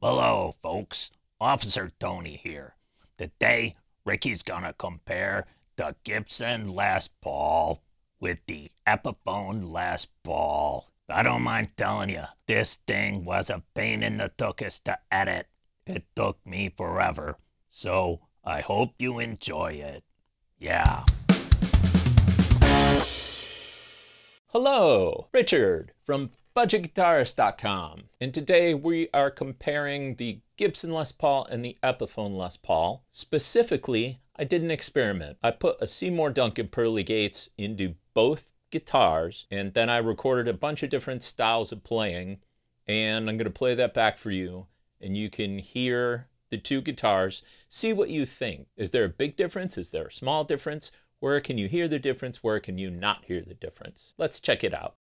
Hello, folks. Officer Tony here. Today, Ricky's gonna compare the Gibson Les Paul with the Epiphone Les Paul. I don't mind telling you, this thing was a pain in the tuchus to edit. It took me forever. So, I hope you enjoy it. Yeah. Hello, Richard from budgetguitarist.com, and today we are comparing the Gibson Les Paul and the Epiphone Les Paul. Specifically, I did an experiment. I put a Seymour Duncan Pearly Gates into both guitars, and then I recorded a bunch of different styles of playing, and I'm going to play that back for you, and you can hear the two guitars, see what you think. Is there a big difference? Is there a small difference? Where can you hear the difference? Where can you not hear the difference? Let's check it out.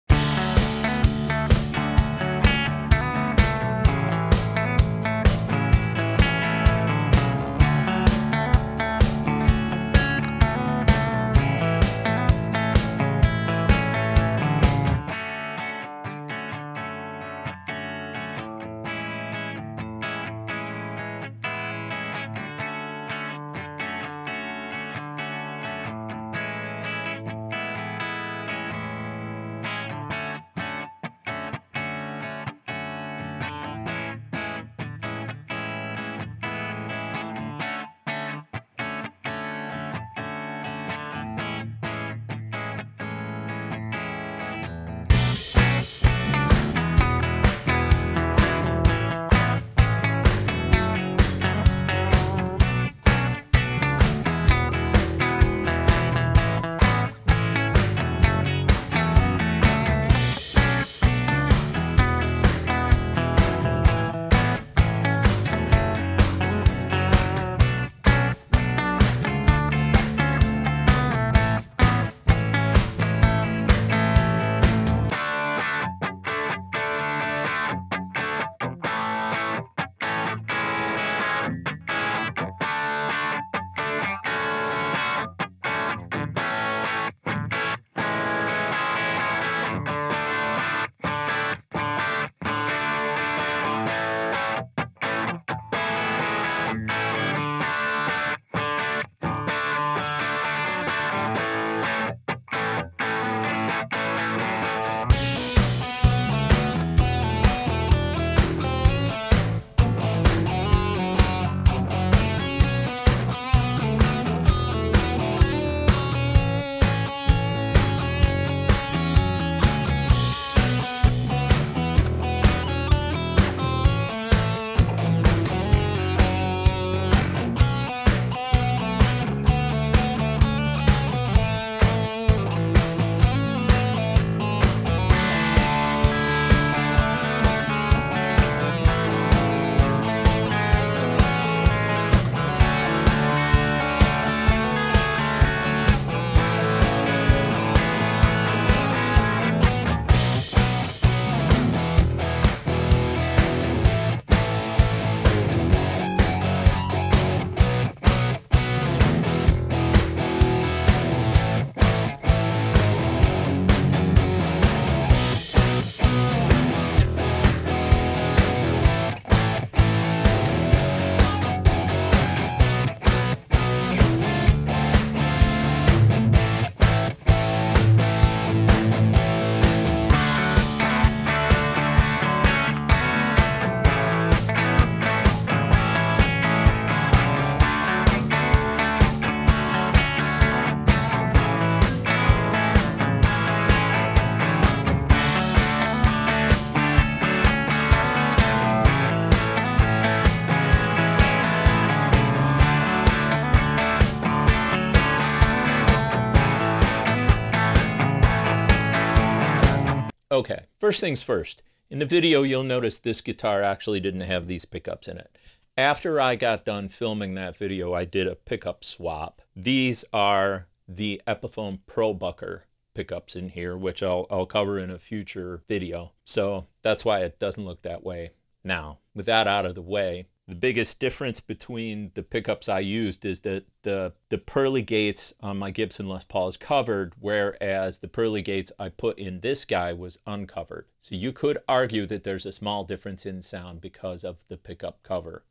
Okay, first things first. In the video, you'll notice this guitar actually didn't have these pickups in it. After I got done filming that video, I did a pickup swap. These are the Epiphone Pro Bucker pickups in here, which I'll cover in a future video. So that's why it doesn't look that way. Now, with that out of the way, The biggest difference between the pickups I used is that the pearly gates on my Gibson Les Paul is covered, whereas the pearly gates I put in this guy was uncovered. So you could argue that there's a small difference in sound because of the pickup cover.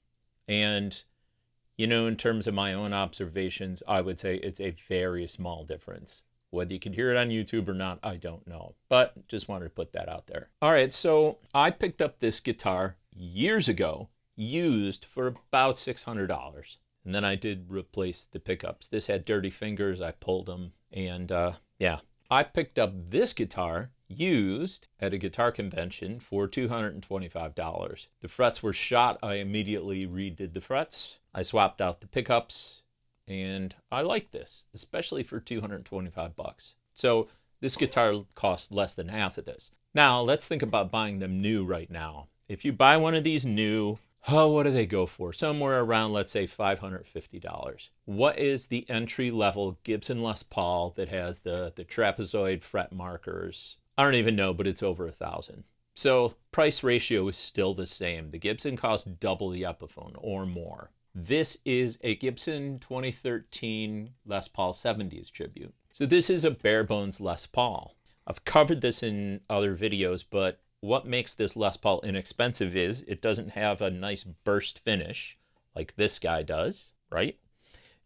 And, you know, in terms of my own observations, I would say it's a very small difference. Whether you can hear it on YouTube or not, I don't know. But just wanted to put that out there. All right, so I picked up this guitar years ago, used for about $600. And then I did replace the pickups. This had dirty fingers. I pulled them. And yeah, I picked up this guitar used at a guitar convention for $225. The frets were shot. I immediately redid the frets. I swapped out the pickups. And I like this, especially for 225 bucks. So this guitar costs less than half of this. Now, let's think about buying them new right now. If you buy one of these new, what do they go for? Somewhere around, let's say, $550. What is the entry-level Gibson Les Paul that has the trapezoid fret markers? I don't even know, but it's over $1,000. So price ratio is still the same. The Gibson costs double the Epiphone or more. This is a Gibson 2013 Les Paul 70s tribute. So this is a bare bones Les Paul. I've covered this in other videos, but what makes this Les Paul inexpensive is it doesn't have a nice burst finish like this guy does, right?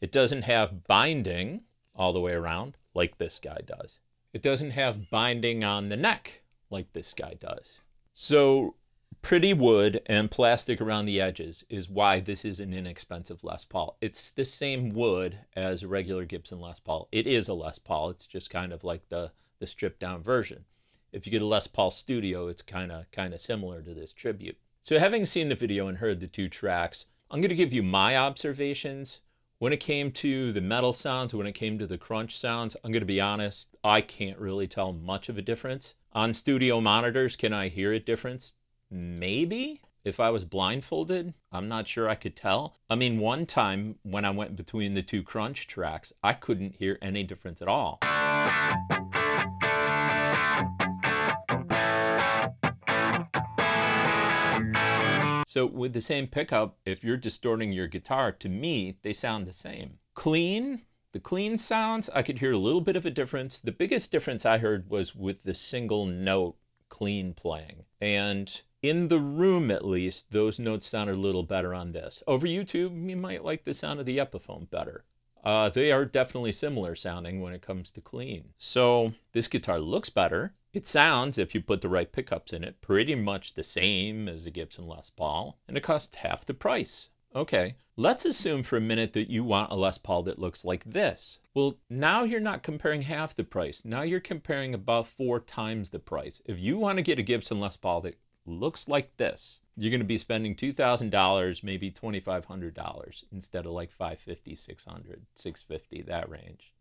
It doesn't have binding all the way around like this guy does. It doesn't have binding on the neck like this guy does. So pretty wood and plastic around the edges is why this is an inexpensive Les Paul. It's the same wood as a regular Gibson Les Paul. It is a Les Paul. It's just kind of like the stripped down version. If you get a Les Paul Studio, it's kind of similar to this tribute. So having seen the video and heard the two tracks, I'm going to give you my observations. When it came to the metal sounds, when it came to the crunch sounds, I'm going to be honest, I can't really tell much of a difference. On studio monitors, can I hear a difference? Maybe. If I was blindfolded, I'm not sure I could tell. I mean, one time when I went between the two crunch tracks, I couldn't hear any difference at all. So with the same pickup, if you're distorting your guitar, to me, they sound the same. Clean, the clean sounds, I could hear a little bit of a difference. The biggest difference I heard was with the single note clean playing. And in the room, at least, those notes sounded a little better on this. Over YouTube, you might like the sound of the Epiphone better. They are definitely similar sounding when it comes to clean. So this guitar looks better. It sounds, if you put the right pickups in it, pretty much the same as a Gibson Les Paul, and it costs half the price. Okay, let's assume for a minute that you want a Les Paul that looks like this. Well, now you're not comparing half the price. Now you're comparing about 4 times the price. If you want to get a Gibson Les Paul that looks like this, you're going to be spending $2,000, maybe $2,500 instead of like $550, $600, $650, that range.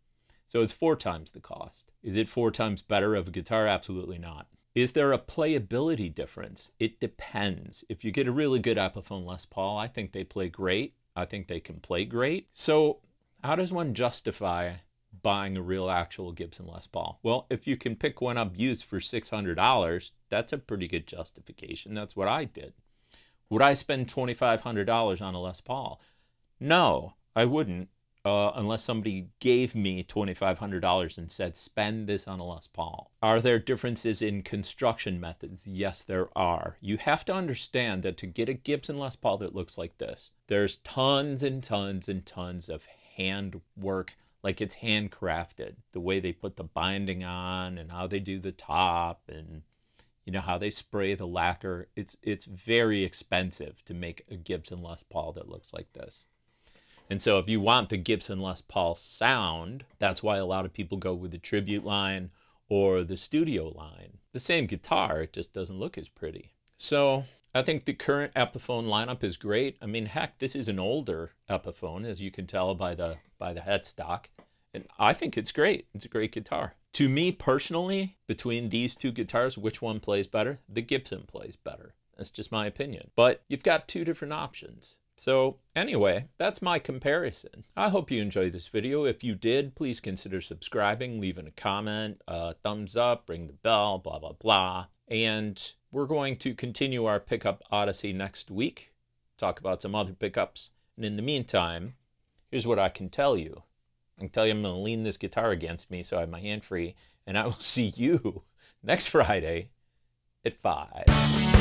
So it's 4 times the cost. Is it 4 times better of a guitar? Absolutely not. Is there a playability difference? It depends. If you get a really good Epiphone Les Paul, I think they play great. I think they can play great. So how does one justify buying a real actual Gibson Les Paul? Well, if you can pick one up used for $600, that's a pretty good justification. That's what I did. Would I spend $2,500 on a Les Paul? No, I wouldn't. Unless somebody gave me $2,500 and said, spend this on a Les Paul. Are there differences in construction methods? Yes, there are. You have to understand that to get a Gibson Les Paul that looks like this, there's tons and tons and tons of handwork, like it's handcrafted. The way they put the binding on and how they do the top and, you know, how they spray the lacquer. It's very expensive to make a Gibson Les Paul that looks like this. And so if you want the Gibson Les Paul sound, that's why a lot of people go with the tribute line or the studio line. The same guitar, it just doesn't look as pretty. So I think the current Epiphone lineup is great. I mean, heck, this is an older Epiphone, as you can tell by the headstock. And I think it's great. It's a great guitar. To me personally, between these two guitars, which one plays better? The Gibson plays better. That's just my opinion. But you've got 2 different options. So anyway, that's my comparison. I hope you enjoyed this video. If you did, please consider subscribing, leaving a comment, thumbs up, ring the bell, blah, blah, blah. And we're going to continue our Pickup Odyssey next week. talk about some other pickups. And in the meantime, here's what I can tell you. I can tell you I'm going to lean this guitar against me so I have my hand free, and I will see you next Friday at 5.